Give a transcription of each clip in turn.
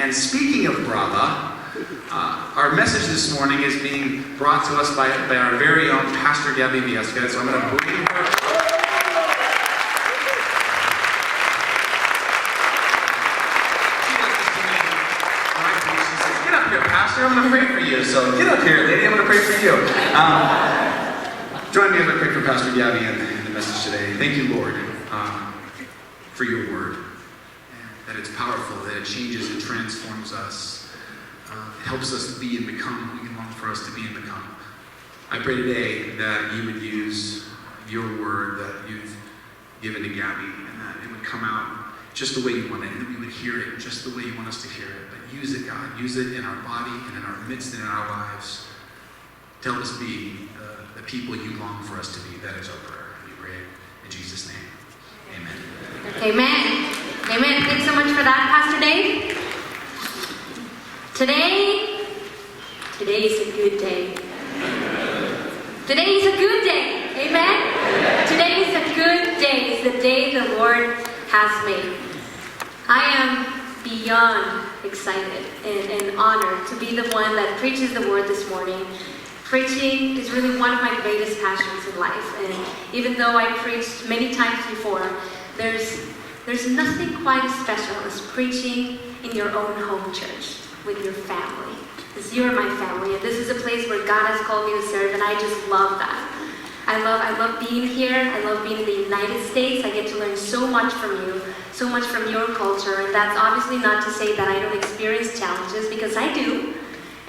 And speaking of Brava, our message this morning is being brought to us by our very own Pastor Gaby Viesca. So I'm going to bring her. Get up here, Pastor. I'm going to pray for you. So get up here, lady. I'm going to pray for you. Join me as I pray for Pastor Gaby in the message today. Thank you, Lord, for your word. That it's powerful, that it changes and transforms us. It helps us to be and become who you long for us to be and become. I pray today that you would use your word that you've given to Gaby, and that it would come out just the way you want it, and that we would hear it just the way you want us to hear it. But use it, God. Use it in our body and in our midst and in our lives to help us be the people you long for us to be. That is our prayer. We pray in Jesus' name. Amen. Amen. Amen. Thanks so much for that, Pastor Dave. Today is a good day. Today is a good day. Amen. Today is a good day. It's the day the Lord has made. I am beyond excited and honored to be the one that preaches the word this morning. Preaching is really one of my greatest passions in life. And even though I preached many times before, there's nothing quite as special as preaching in your own home church with your family. Because you're my family, and this is a place where God has called me to serve, and I just love that. I love being here. I love being in the United States. I get to learn so much from you, so much from your culture, and that's obviously not to say that I don't experience challenges, because I do,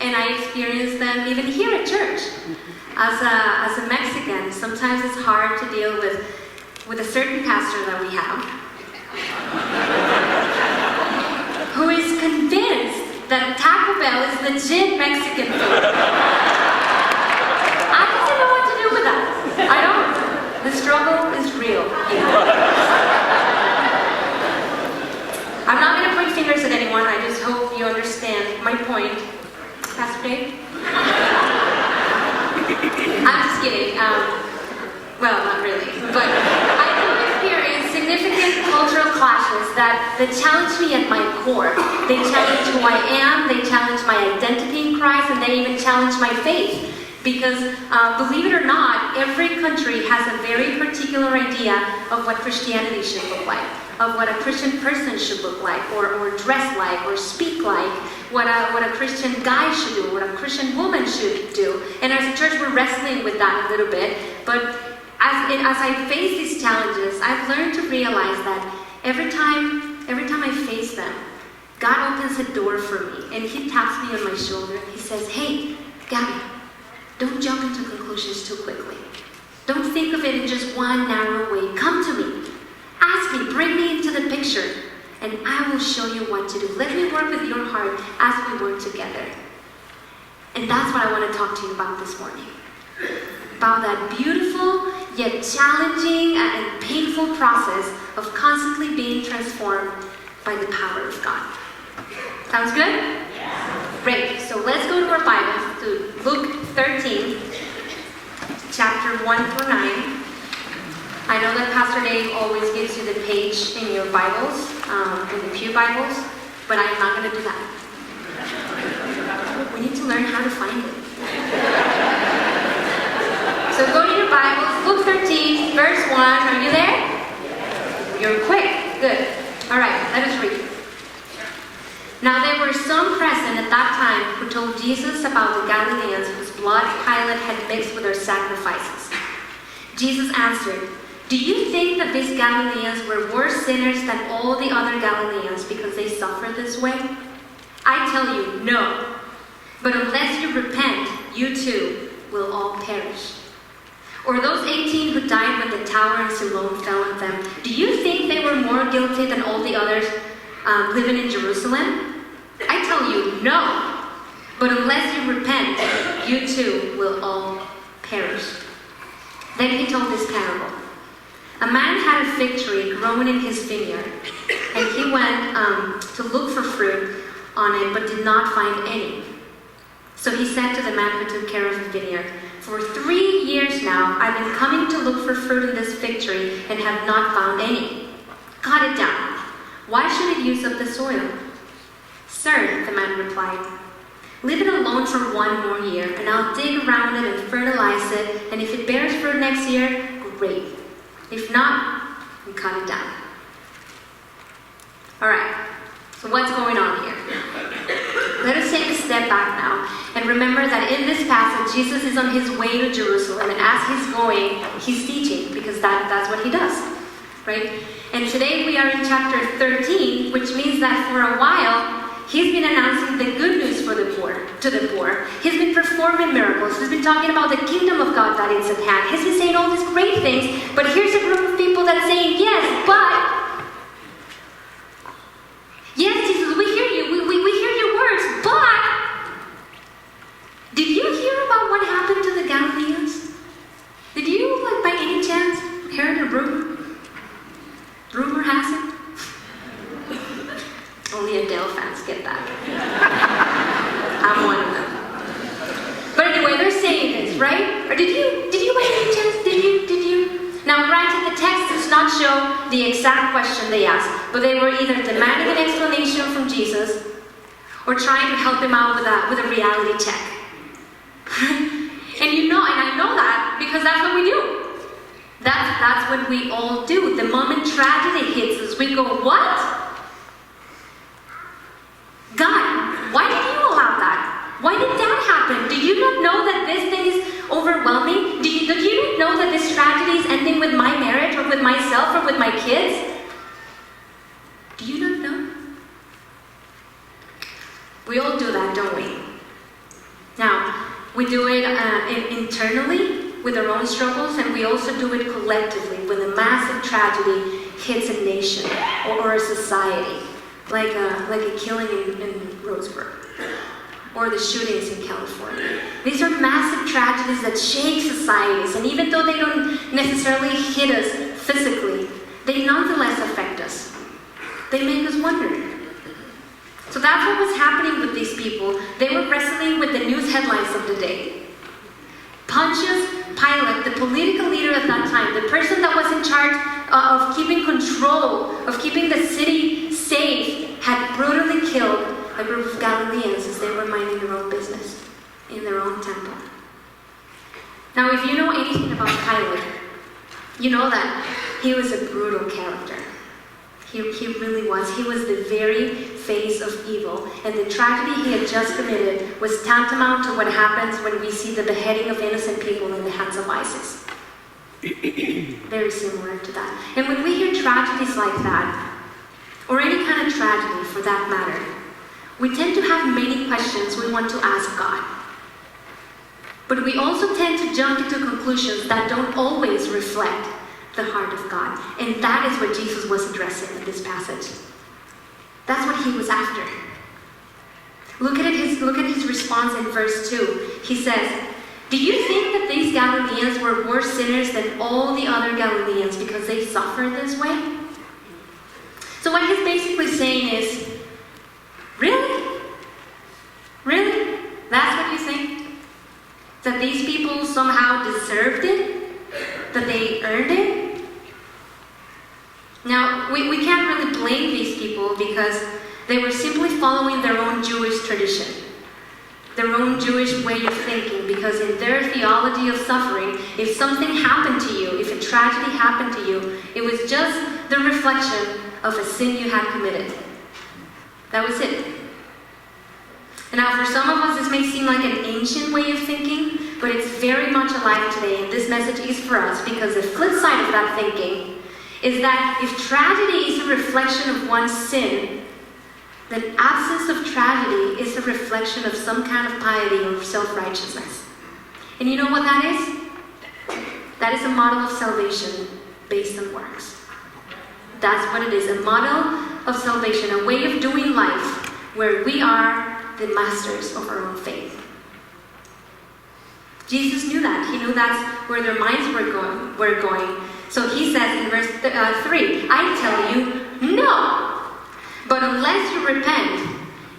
and I experience them even here at church. As a Mexican, sometimes it's hard to deal with a certain pastor that we have, who is convinced that Taco Bell is legit Mexican food. I don't know what to do with that. I don't. The struggle is real. I'm not going to point fingers at anyone. I just hope you understand my point. Pastor Dave? I'm just kidding. Well, not really. But I do experience significant cultural clashes that challenge me at my core. They challenge who I am, they challenge my identity in Christ, and they even challenge my faith. Because, believe it or not, every country has a very particular idea of what Christianity should look like, of what a Christian person should look like, or dress like, or speak like, what a Christian guy should do, what a Christian woman should do. And as a church, we're wrestling with that a little bit. But as I face these challenges, I've learned to realize that every time I face them, God opens a door for me, and He taps me on my shoulder, and He says, "Hey, Gaby, don't jump into conclusions too quickly. Don't think of it in just one narrow way. Come to me. Ask me, bring me into the picture, and I will show you what to do. Let me work with your heart as we work together." And that's what I want to talk to you about this morning. About that beautiful yet challenging and painful process of constantly being transformed by the power of God. Sounds good? Yeah. Great. So let's go to our Bibles to Luke 13, chapter 1 through 9. I know that Pastor Dave always gives you the page in your Bibles, in the Pew Bibles, but I'm not going to do that. We need to learn how to find it. So go to your Bibles, Luke 13, verse 1. Are you there? You're quick. Good. All right, let us read. Now there were some present at that time who told Jesus about the Galileans whose blood Pilate had mixed with their sacrifices. Jesus answered, "Do you think that these Galileans were worse sinners than all the other Galileans because they suffered this way? I tell you, no. But unless you repent, you too will all perish. Or those 18 who died when the tower in Siloam fell on them, do you think they were more guilty than all the others living in Jerusalem? I tell you, no. But unless you repent, you too will all perish." Then he told this parable. A man had a fig tree growing in his vineyard, and he went to look for fruit on it, but did not find any. So he said to the man who took care of the vineyard, "For 3 years now, I've been coming to look for fruit in this fig tree and have not found any. Cut it down. Why should it use up the soil?" "Sir," the man replied, "leave it alone for 1 more year, and I'll dig around it and fertilize it, and if it bears fruit next year, great. If not, we cut it down." Alright, so what's going on here? Let us take a step back now and remember that in this passage, Jesus is on his way to Jerusalem, and as he's going, he's teaching, because that's what he does, right? And today we are in chapter 13, which means that for a while, he's been announcing the good news for the poor, to the poor. He's been performing miracles. He's been talking about the kingdom of God that is at hand. He's been saying all these great things, but here's a group of people that's saying, "Yes, but..." "Yes, Jesus, we hear you. We hear your words, but..." Did you hear about what happened to the Galileans? Did you, like, by any chance, hear the rumor? Rumor has it? Only Adele fans get that. I'm one of them. But anyway, they're saying this, right? Or did you by any chance, did you? Now, granted, the text does not show the exact question they asked, but they were either demanding an explanation from Jesus or trying to help him out with a reality check. And I know that because that's what we do. That's what we all do. The moment tragedy hits us, we go, "What? God, why did you allow that? Why did that happen? Do you not know that this thing is overwhelming? Do you not know that this tragedy is ending with my marriage or with myself or with my kids? Do you not know?" We all do that, don't we? Now, we do it internally with our own struggles, and we also do it collectively when a massive tragedy hits a nation or a society, like a killing in Roseburg, or the shootings in California. These are massive tragedies that shake societies, and even though they don't necessarily hit us physically, they nonetheless affect us. They make us wonder. So that's what was happening with these people. They were wrestling with the news headlines of the day. Pontius Pilate, the political leader at that time, the person that was in charge of keeping control, of keeping the city safe, had brutally killed a group of Galileans as they were minding their own business in their own temple. Now, if you know anything about Pilate, you know that he was a brutal character. He really was. He was the very face of evil. And the tragedy he had just committed was tantamount to what happens when we see the beheading of innocent people in the hands of ISIS. Very similar to that. And when we hear tragedies like that, or any kind of tragedy for that matter, we tend to have many questions we want to ask God. But we also tend to jump into conclusions that don't always reflect the heart of God. And that is what Jesus was addressing in this passage. That's what he was after. Look at his response in verse 2. He says, "Do you think that these Galileans were worse sinners than all the other Galileans because they suffered this way?" So what he's basically saying is, really? Really? That's what you think? That these people somehow deserved it? That they earned it? Now, we can't really blame these people because they were simply following their own Jewish tradition, their own Jewish way of thinking, because in their theology of suffering, if something happened to you, if a tragedy happened to you, it was just the reflection of a sin you had committed. That was it. And now, for some of us, this may seem like an ancient way of thinking, but it's very much alive today, and this message is for us, because the flip side of that thinking is that if tragedy is a reflection of one's sin, then absence of tragedy is a reflection of some kind of piety or self-righteousness. And you know what that is? That is a model of salvation based on works. That's what it is, a model of salvation, a way of doing life where we are the masters of our own faith. Jesus knew that. He knew that's where their minds were going. So he says in verse 3, "I tell you, no. But unless you repent,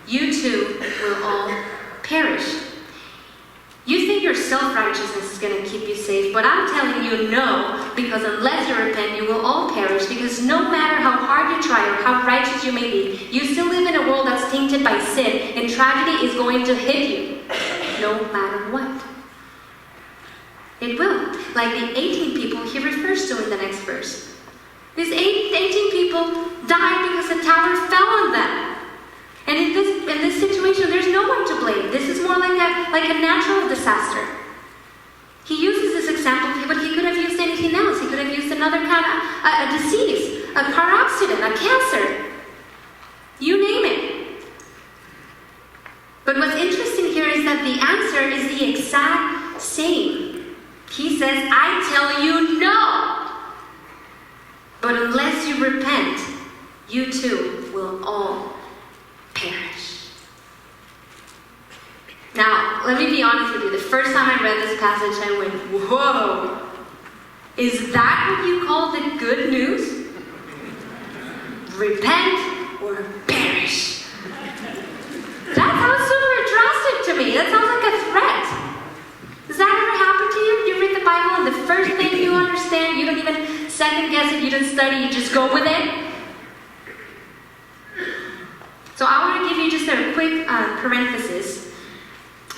you too will all perish." You think your self-righteousness is going to keep you safe, but I'm telling you no, because unless you repent, you will all perish, because no matter how hard you try or how righteous you may be, you still live in a world that's tainted tainted by sin, and tragedy is going to hit you, no matter what. It will. Like the 18 people he refers to in the next verse. These 18 people died because the tower fell on them. And in this situation, there's no one to blame. This is more like a natural disaster. He uses this example, but he could have used anything else. He could have used another kind of a disease, a car accident, a cancer. You name it. But what's interesting here is that the answer is the exact same. He says, I tell you no. But unless you repent, you too will all perish. Now, let me be honest with you. The first time I read this passage, I went, whoa. Is that what you call the good news? Repent or perish. That sounds super drastic to me. That sounds like a threat. Does that ever happen to you? You read the Bible and the first thing you understand, you don't even second guess it, you don't study, you just go with it? So I want to give you just a quick parenthesis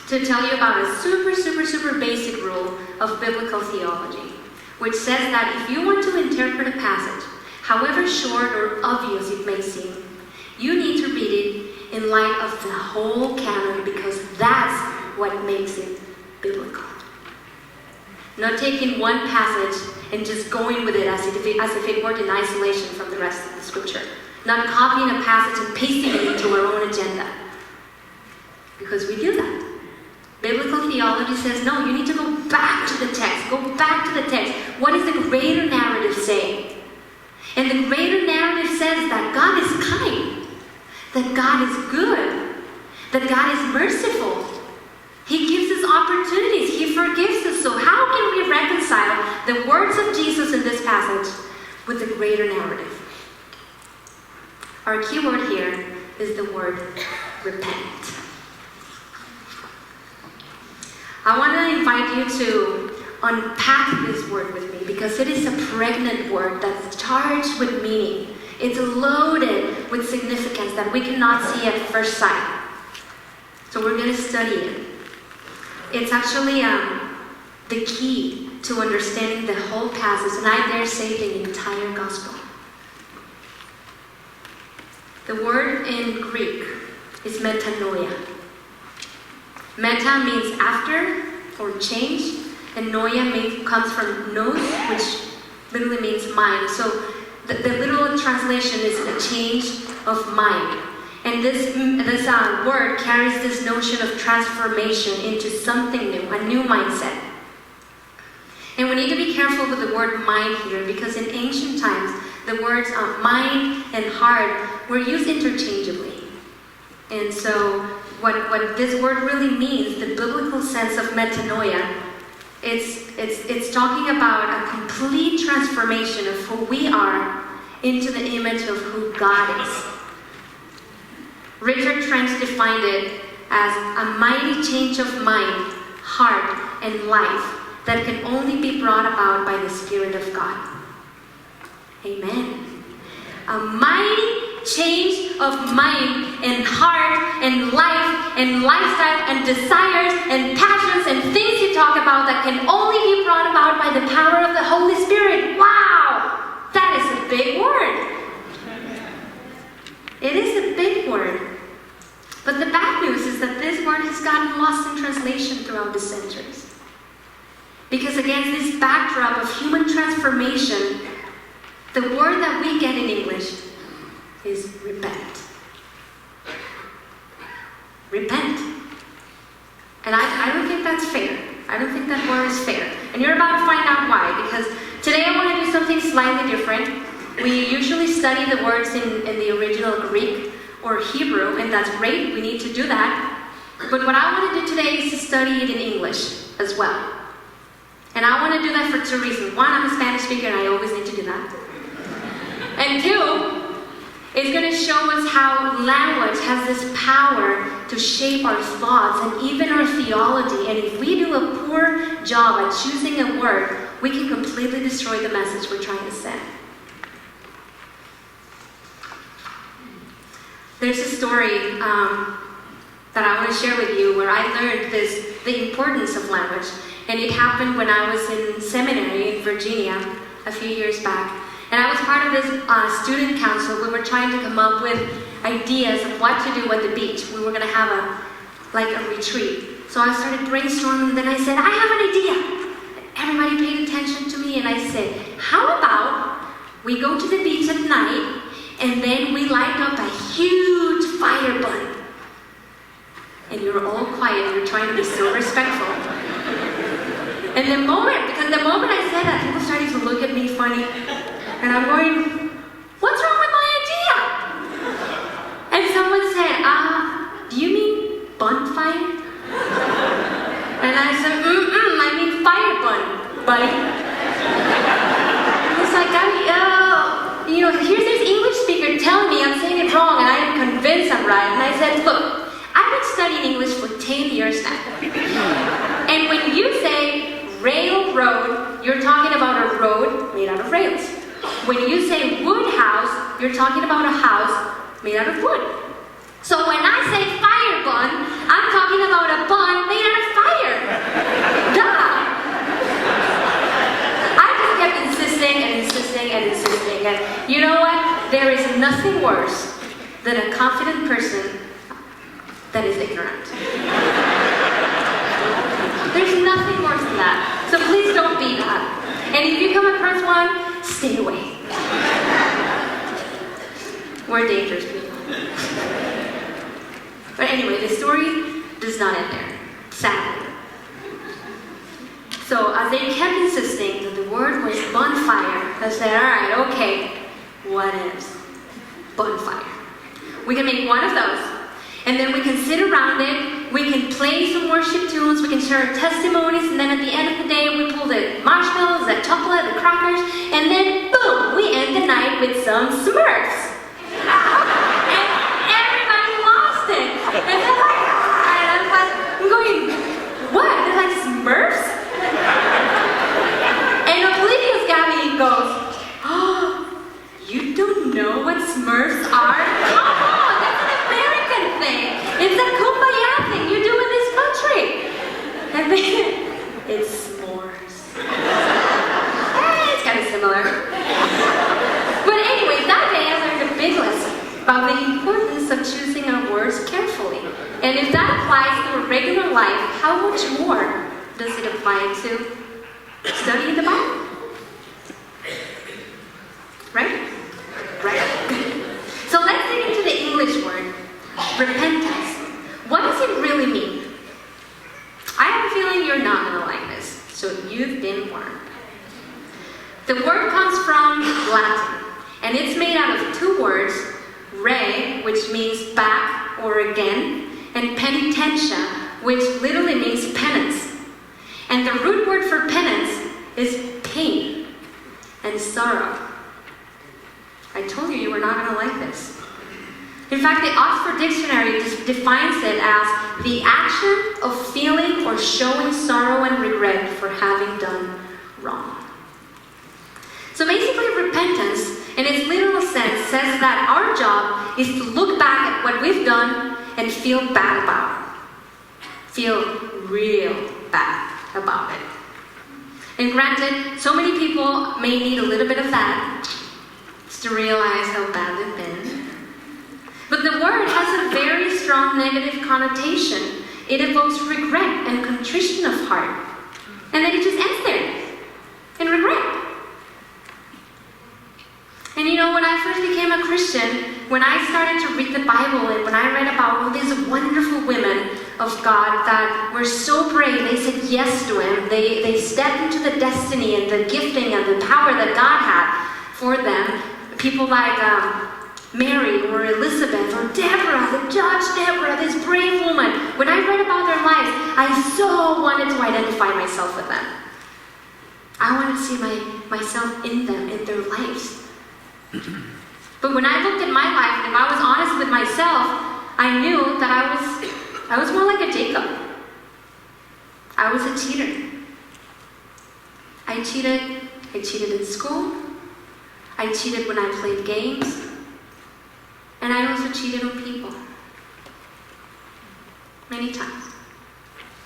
to tell you about a super basic rule of biblical theology, which says that if you want to interpret a passage, however short or obvious it may seem, you need to read it in light of the whole canon, because that's what makes it biblical. Not taking one passage and just going with it as if it were in isolation from the rest of the scripture. Not copying a passage and pasting it into our own agenda. Because we do that. Biblical theology says, no, you need to go back to the text. Go back to the text. What is the greater narrative saying? And the greater narrative says that God is kind, that God is good, that God is merciful. He gives us opportunities. He forgives us. So how can we reconcile the words of Jesus in this passage with the greater narrative? Our key word here is the word repent. I want to invite you to unpack this word with me, because it is a pregnant word that's charged with meaning. It's loaded with significance that we cannot see at first sight. So we're going to study it. It's actually the key to understanding the whole passage, and I dare say the entire gospel. The word in Greek is metanoia. Meta means after or change, and noia comes from nous, which literally means mind. So the literal translation is a change of mind. And this word carries this notion of transformation into something new, a new mindset. And we need to be careful with the word mind here, because in ancient times, the words mind and heart were used interchangeably. And so what this word really means, the biblical sense of metanoia, it's talking about a complete transformation of who we are into the image of who God is. Richard Trench defined it as a mighty change of mind, heart, and life that can only be brought about by the Spirit of God. Amen. A mighty change of mind and heart and life and lifestyle and desires and passions and things you talk about that can only be brought about by the power of the Holy Spirit. Wow! That is a big word. It is a big word. But the bad news is that this word has gotten lost in translation throughout the centuries. Because against this backdrop of human transformation, the word that we get in English is repent. Repent. And I don't think that's fair. I don't think that word is fair. And you're about to find out why. Because today I want to do something slightly different. We usually study the words in the original Greek or Hebrew, and that's great. We need to do that. But what I want to do today is to study it in English as well. And I want to do that for two reasons. One, I'm a Spanish speaker and I always need to do that. And two, it's going to show us how language has this power to shape our thoughts and even our theology. And if we do a poor job at choosing a word, we can completely destroy the message we're trying to send. There's a story that I want to share with you where I learned the importance of language. And it happened when I was in seminary in Virginia a few years back. And I was part of this student council. We were trying to come up with ideas of what to do at the beach. We were going to have a retreat. So I started brainstorming, and then I said, I have an idea. Everybody paid attention to me, and I said, how about we go to the beach at night, and then we light up a huge fire bun. And you're all quiet, you're trying to be so respectful. And the moment I said that, people started to look at me funny. And I'm going, what's wrong with my idea? And someone said, do you mean bonfire? And I said, I mean fire bun, buddy. And it's like, here's this English speaker telling me I'm saying it wrong and I am convinced I'm right. And I said, look, I've been studying English for 10 years now. And when you say railroad, you're talking about a road made out of rails. When you say wood house, you're talking about a house made out of wood. So when I say fire bun, I'm talking about a bun made out of fire. Duh! I just kept insisting and insisting and insisting. And you know what? There is nothing worse than a confident person that is ignorant. There's nothing worse than that. So please don't be that. And if you come across one, stay away. We're dangerous people. But anyway, the story does not end there, sadly. So as they kept insisting that the word was bonfire, I said, all right, okay, what is bonfire? We can make one of those. And then we can sit around it, we can play some worship tunes, we can share our testimonies, and then at the end of the day, we pull the marshmallows, the chocolate, the crackers, and then boom, we end the night with some Smurfs. And everybody lost it. And they're like, and I'm going, what? They're like, Smurfs? And oblivious Gaby goes, oh, you don't know what Smurfs are? Come on, that's an American thing. It's a kumbaya thing you do in this country. And then, it's s'mores. It's kind of similar. But anyway, that day I learned a big lesson about the importance of choosing our words carefully. And if that applies to a regular life, how much more does it apply to studying the Bible? Right? Right. So let's dig into the English word, repentance. What does it really mean? I have a feeling you're not going to like this, so you've been warned. The word comes from Latin, and it's made out of two words, re, which means back or again, and penitentia, which literally means penance. And the root word for penance is pain and sorrow. I told you were not going to like this. In fact, the Oxford Dictionary defines it as the action of feeling or showing sorrow and regret for having done wrong. So basically, repentance, in its literal sense, says that our job is to look back at what we've done and feel bad about it. Feel real bad about it. And granted, so many people may need a little bit of that just to realize how bad they've been. But the word has a very strong negative connotation. It evokes regret and contrition of heart. And then it just ends there, in regret. And you know, when I first became a Christian, when I started to read the Bible and when I read about all these wonderful women of God that were so brave, they said yes to Him. They stepped into the destiny and the gifting and the power that God had for them. People like Mary or Elizabeth or Deborah, the judge Deborah, this brave woman. When I read about their lives, I so wanted to identify myself with them. I wanted to see myself in them, in their lives. But when I looked at my life, and if I was honest with myself, I knew that I was more like a Jacob. I was a cheater. I cheated in school. I cheated when I played games. And I also cheated on people. Many times.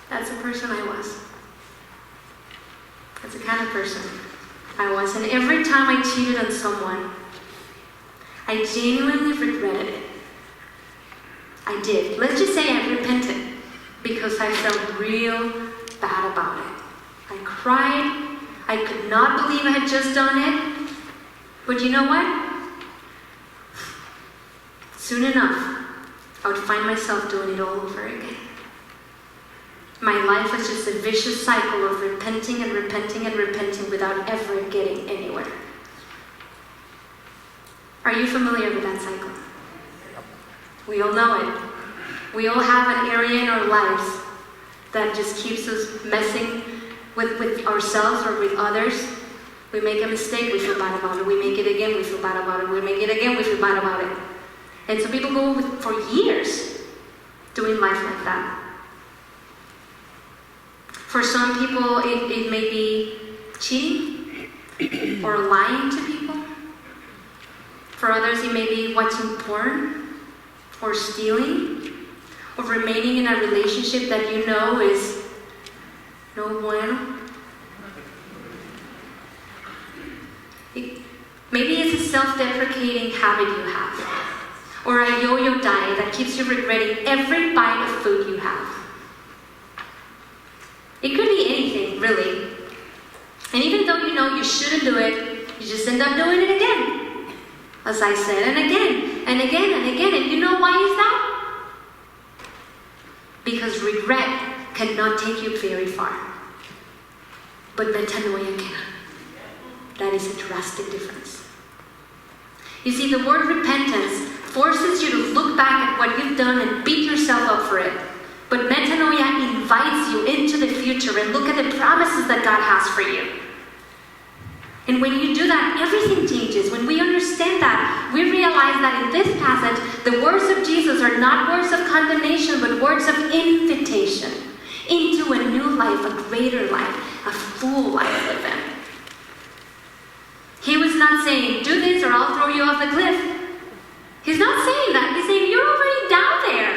That's the person I was. That's the kind of person I was. And every time I cheated on someone, I genuinely regretted it. I did. Let's just say I repented because I felt real bad about it. I cried. I could not believe I had just done it. But you know what? Soon enough, I would find myself doing it all over again. My life was just a vicious cycle of repenting and repenting and repenting without ever getting anywhere. Are you familiar with that cycle? We all know it. We all have an area in our lives that just keeps us messing with ourselves or with others. We make a mistake, we feel bad about it. We make it again, we feel bad about it. We make it again, we feel bad about it. And so people go for years doing life like that. For some people, it may be cheating or lying to people. For others, it may be watching porn or stealing or remaining in a relationship that you know is no bueno. Maybe it's a self-deprecating habit you have, or a yo-yo diet that keeps you regretting every bite of food you have. It could be anything, really. And even though you know you shouldn't do it, you just end up doing it again. As I said, and again, and again, and again. And you know why is that? Because regret cannot take you very far. But metanoia can. That is a drastic difference. You see, the word repentance forces you to look back at what you've done and beat yourself up for it. But metanoia invites you into the future and look at the promises that God has for you. And when you do that, everything changes. When we understand that, we realize that in this passage, the words of Jesus are not words of condemnation, but words of invitation into a new life, a greater life, a full life with Him. He was not saying, do this or I'll throw you off the cliff. He's not saying that. He's saying, you're already down there.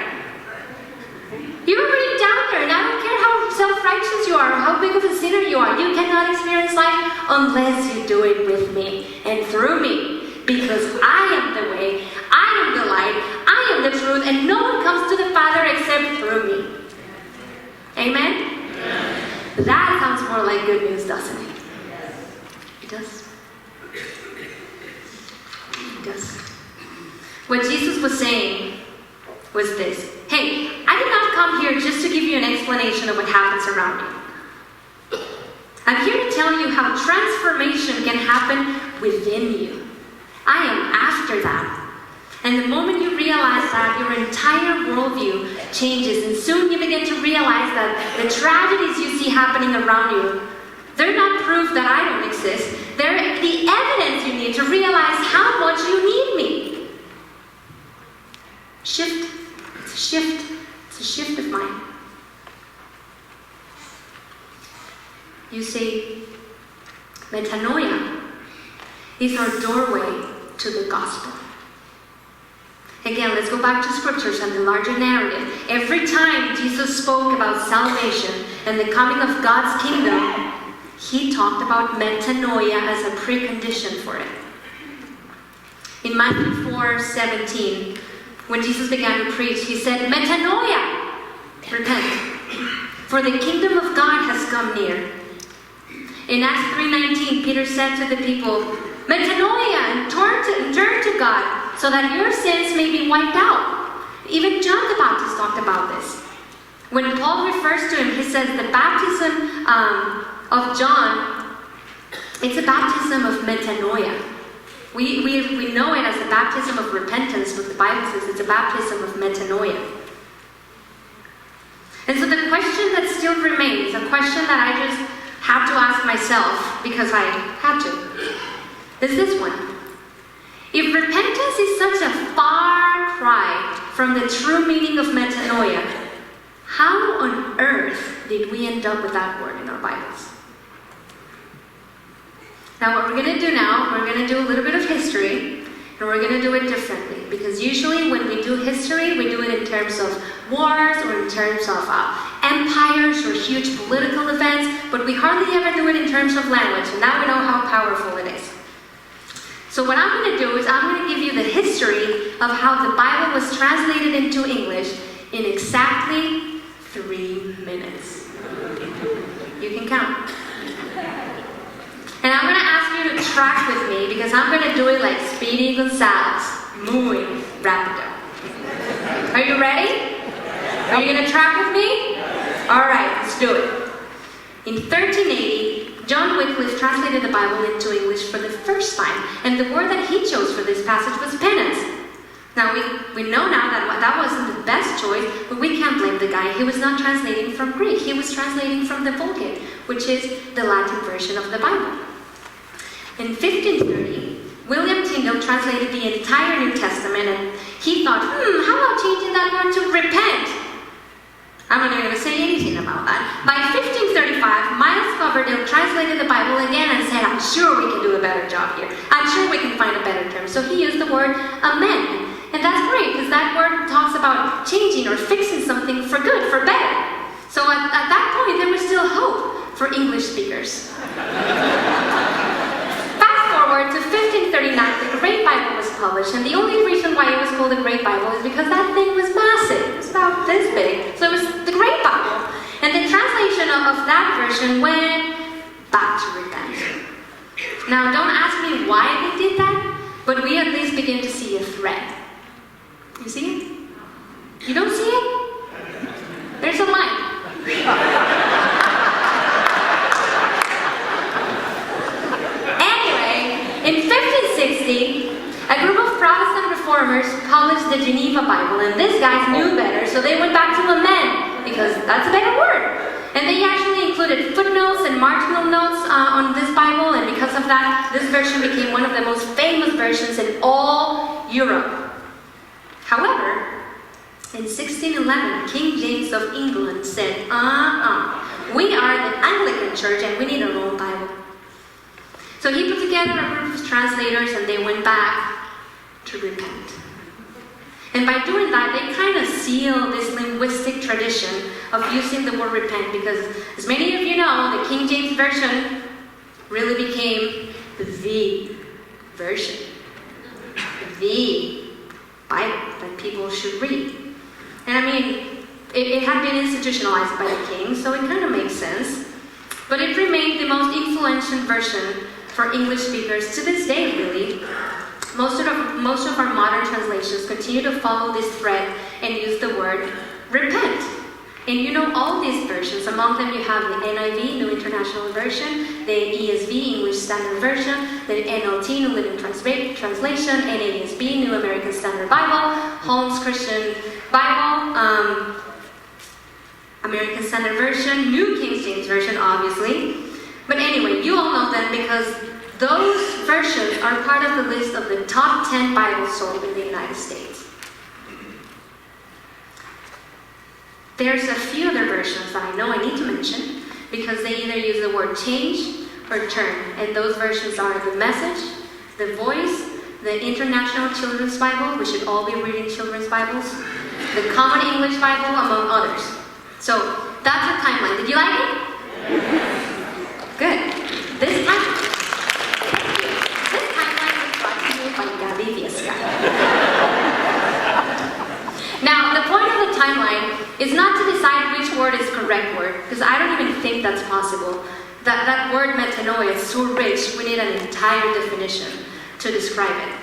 You're already down there, and I don't care how self-righteous you are or how big of a sinner you are. You cannot experience life unless you do it with me and through me. Because I am the way, I am the light, I am the truth, and no one comes to the Father except through me. Amen? Yes. That sounds more like good news, doesn't it? Yes. It does. It does. What Jesus was saying was this. Hey, I did not come here just to give you an explanation of what happens around you. I'm here to tell you how transformation can happen within you. I am after that. And the moment you realize that, your entire worldview changes. And soon you begin to realize that the tragedies you see happening around you, they're not proof that I don't exist. They're the evidence you need to realize how much you need me. Shift. It's a shift. It's a shift of mind. You see, metanoia is our doorway to the gospel. Again, let's go back to scriptures and the larger narrative. Every time Jesus spoke about salvation and the coming of God's kingdom, he talked about metanoia as a precondition for it. In Matthew 4:17, when Jesus began to preach, he said, metanoia, repent, for the kingdom of God has come near. In Acts 3:19, Peter said to the people, metanoia, and turn to God, so that your sins may be wiped out. Even John the Baptist talked about this. When Paul refers to him, he says the baptism of John, it's a baptism of metanoia. We know it as the baptism of repentance, but the Bible says it's a baptism of metanoia. And so the question that still remains, a question that I just have to ask myself, because I had to, is this one. If repentance is such a far cry from the true meaning of metanoia, how on earth did we end up with that word in our Bibles? Now what we're going to do now, we're going to do a little bit of history, and And we're going to do it differently, because usually when we do history, we do it in terms of wars or in terms of empires or huge political events, but we hardly ever do it in terms of language, and now we know how powerful it is. So what I'm going to do is I'm going to give you the history of how the Bible was translated into English in exactly 3 minutes. You can count. And I'm going to ask you to track with me, because I'm going to do it like Speedy Gonzales, muy rápido. Are you ready? Are you going to track with me? All right, let's do it. In 1380, John Wycliffe translated the Bible into English for the first time, and the word that he chose for this passage was penance. Now, we know now that wasn't the best choice, but we can't blame the guy. He was not translating from Greek. He was translating from the Vulgate, which is the Latin version of the Bible. In 1530, William Tyndale translated the entire New Testament, and he thought, how about changing that word to repent? I'm not even going to say anything about that. By 1535, Miles Coverdale translated the Bible again and said, I'm sure we can do a better job here. I'm sure we can find a better term. So he used the word amend. And that's great, because that word talks about changing or fixing something for good, for better. So at that point, there was still hope for English speakers. Fast forward to 1539, the Great Bible was published, and the only reason why it was called the Great Bible is because that thing was massive. It was about this big. So it was the Great Bible. And the translation of that version went back to repent. Now, don't ask me why they did that, but we at least begin to see a thread. You see it? You don't see it? There's a line. Anyway, in 1560, a group of Protestant reformers published the Geneva Bible, and these guys knew better, so they went back to amend, because that's a better word. And they actually included footnotes and marginal notes on this Bible, and because of that, this version became one of the most famous versions in all Europe. However, in 1611, King James of England said, we are the Anglican Church and we need our own Bible. So he put together a group of translators and they went back to repent. And by doing that, they kind of sealed this linguistic tradition of using the word repent, because as many of you know, the King James Version really became the version. The Bible that people should read. And I mean, it had been institutionalized by the king, so it kind of makes sense. But it remained the most influential version for English speakers to this day, really. Most of our modern translations continue to follow this thread and use the word repent. And you know all these versions. Among them you have the NIV, New International Version, the ESV, English Standard Version, the NLT, New Living Translation, NASB, New American Standard Bible, Holmes Christian Bible, American Standard Version, New King James Version, obviously. But anyway, you all know them because those versions are part of the list of the top 10 Bibles sold in the United States. There's a few other versions that I know I need to mention, because they either use the word change or turn, and those versions are the Message, the Voice, the International Children's Bible — we should all be reading children's Bibles — the Common English Bible, among others. So that's our timeline. Did you like it? Good. This timeline was brought to you by Gaby Viesca. Now, the point of the timeline is not to decide which word is correct word, because I don't even think that's possible. That word metanoia is so rich, we need an entire definition to describe it.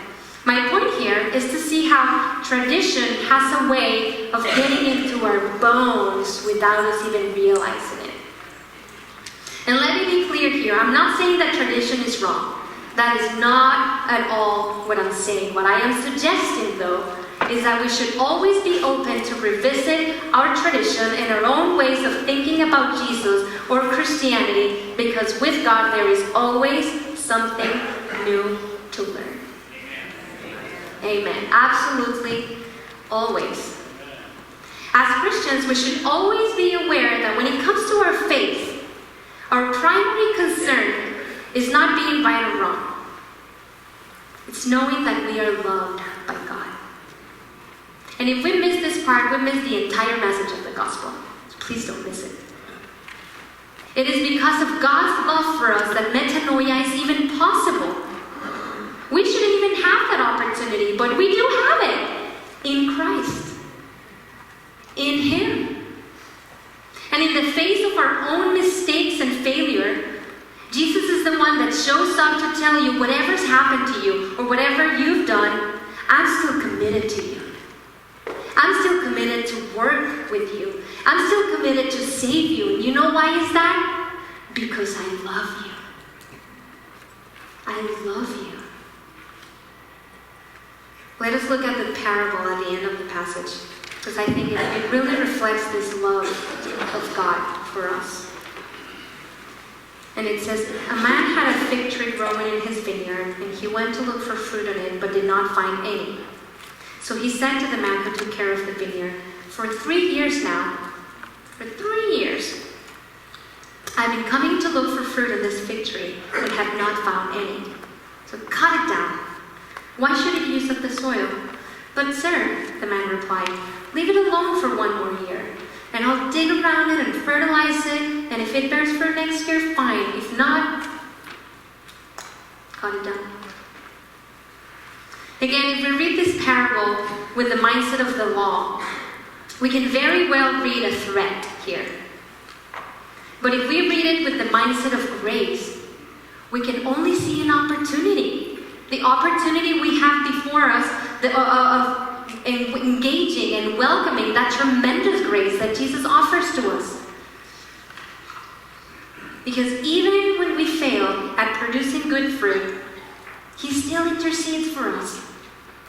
My point here is to see how tradition has a way of getting into our bones without us even realizing it. And let me be clear here, I'm not saying that tradition is wrong. That is not at all what I'm saying. What I am suggesting, though, is that we should always be open to revisit our tradition and our own ways of thinking about Jesus or Christianity, because with God there is always something new to learn. Amen. Absolutely, always. As Christians, we should always be aware that when it comes to our faith, our primary concern is not being right or wrong. It's knowing that we are loved by God. And if we miss this part, we miss the entire message of the gospel. Please don't miss it. It is because of God's love for us that metanoia is even possible. We shouldn't even have that opportunity, but we do have it in Christ, in Him. And in the face of our own mistakes and failure, Jesus is the one that shows up to tell you whatever's happened to you or whatever you've done, I'm still committed to you. I'm still committed to work with you. I'm still committed to save you. And you know why is that? Because I love you. I love you. Let us look at the parable at the end of the passage, because I think it really reflects this love of God for us. And it says, a man had a fig tree growing in his vineyard, and he went to look for fruit on it, but did not find any. So he said to the man who took care of the vineyard, for 3 years now, for 3 years, I've been coming to look for fruit on this fig tree, but have not found any. So cut it down. Why should it use up the soil? But sir, the man replied, leave it alone for 1 more year, and I'll dig around it and fertilize it, and if it bears fruit next year, fine. If not, cut it down. Again, if we read this parable with the mindset of the law, we can very well read a threat here. But if we read it with the mindset of grace, we can only see an opportunity. The opportunity we have before us of engaging and welcoming that tremendous grace that Jesus offers to us. Because even when we fail at producing good fruit, He still intercedes for us.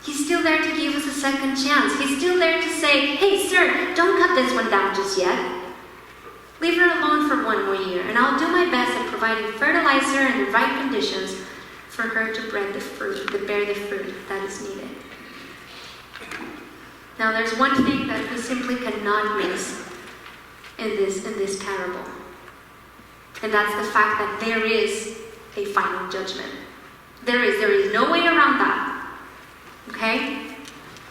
He's still there to give us a second chance. He's still there to say, hey sir, don't cut this one down just yet. Leave her alone for 1 more year, and I'll do my best at providing fertilizer and the right conditions for her to bear the fruit that is needed. Now there's one thing that we simply cannot miss in this parable. And that's the fact that there is a final judgment. There is no way around that. Okay?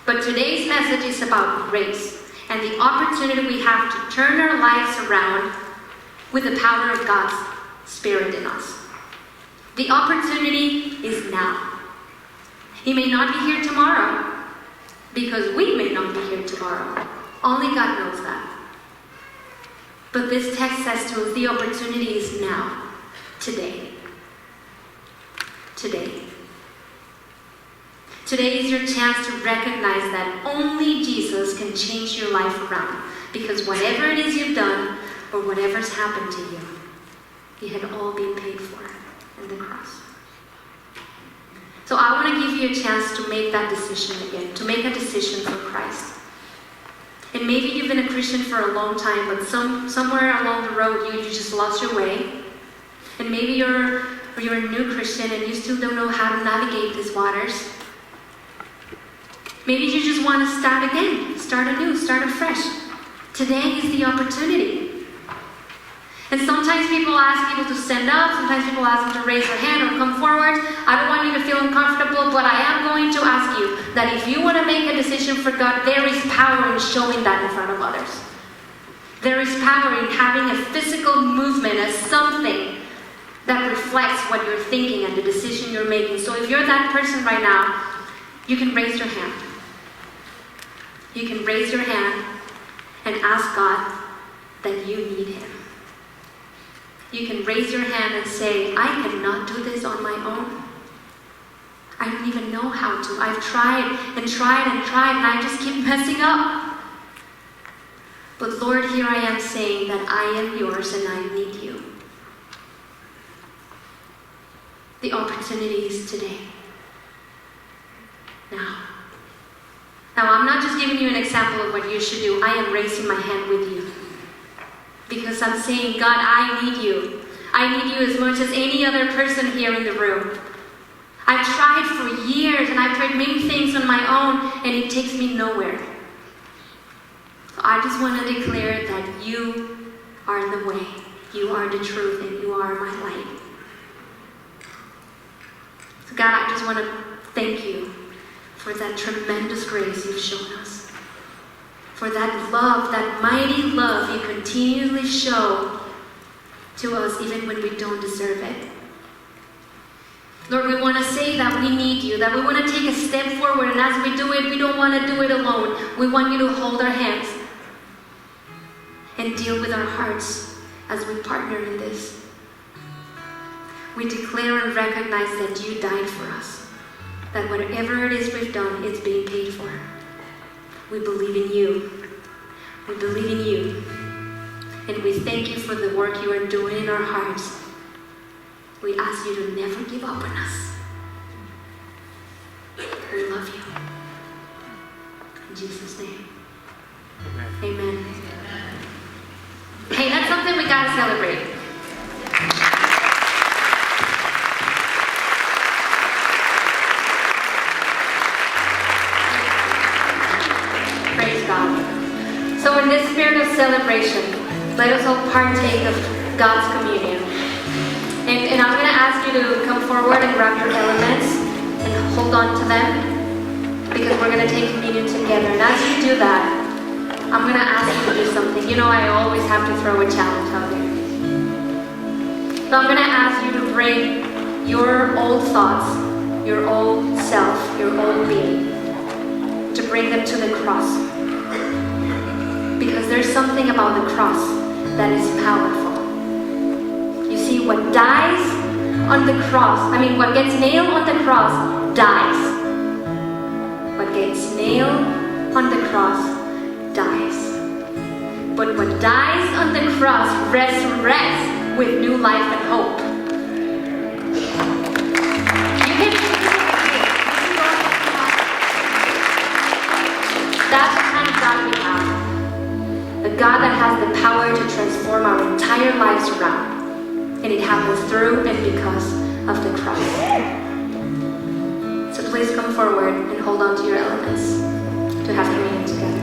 But today's message is about grace and the opportunity we have to turn our lives around with the power of God's Spirit in us. The opportunity is now. He may not be here tomorrow, because we may not be here tomorrow. Only God knows that. But this text says to us, the opportunity is now, today. Today. Today is your chance to recognize that only Jesus can change your life around. Because whatever it is you've done, or whatever's happened to you, it had all been paid for in the cross. So I want to give you a chance to make that decision again, to make a decision for Christ. And maybe you've been a Christian for a long time, but somewhere along the road you just lost your way. And maybe you're a new Christian and you still don't know how to navigate these waters. Maybe you just want to start again, start anew, start afresh. Today is the opportunity. And sometimes people ask people to stand up, sometimes people ask them to raise their hand or come forward. I don't want you to feel uncomfortable, but I am going to ask you that if you want to make a decision for God, there is power in showing that in front of others. There is power in having a physical movement as something that reflects what you're thinking and the decision you're making. So if you're that person right now, you can raise your hand. You can raise your hand and ask God that you need Him. You can raise your hand and say, I cannot do this on my own. I don't even know how to. I've tried and tried and tried, and I just keep messing up. But Lord, here I am saying that I am yours and I need you. The opportunity is today. Now, I'm not just giving you an example of what you should do. I am raising my hand with you. Because I'm saying, God, I need you. I need you as much as any other person here in the room. I've tried for years and I've tried many things on my own and it takes me nowhere. So I just want to declare that you are the way, you are the truth, and you are my light. So God, I just want to thank you for that tremendous grace you've shown us. For that love, that mighty love you continually show to us even when we don't deserve it. Lord, we want to say that we need you, that we want to take a step forward, and as we do it, we don't want to do it alone. We want you to hold our hands and deal with our hearts as we partner in this. We declare and recognize that you died for us, that whatever it is we've done, it's being paid for. We believe in you. We believe in you. And we thank you for the work you are doing in our hearts. We ask you to never give up on us. We love you. In Jesus' name. Amen. Hey, that's something we gotta celebrate. Praise God. So in this spirit of celebration, let us all partake of God's communion. And I'm going to ask you to come forward and grab your elements and hold on to them, because we're going to take communion together. And as you do that, I'm going to ask you to do something. You know, I always have to throw a challenge out there. So I'm going to ask you to bring your old thoughts, your old self, your old being, to bring them to the cross. Because there's something about the cross that is powerful. You see, what dies on the cross, what gets nailed on the cross dies. What gets nailed on the cross dies. But what dies on the cross resurrects with new life and hope. You can That's the kind of God we have. A God that has the power to transform our entire lives around. And it happens through and because of the cross. So please come forward and hold on to your elements to have communion together.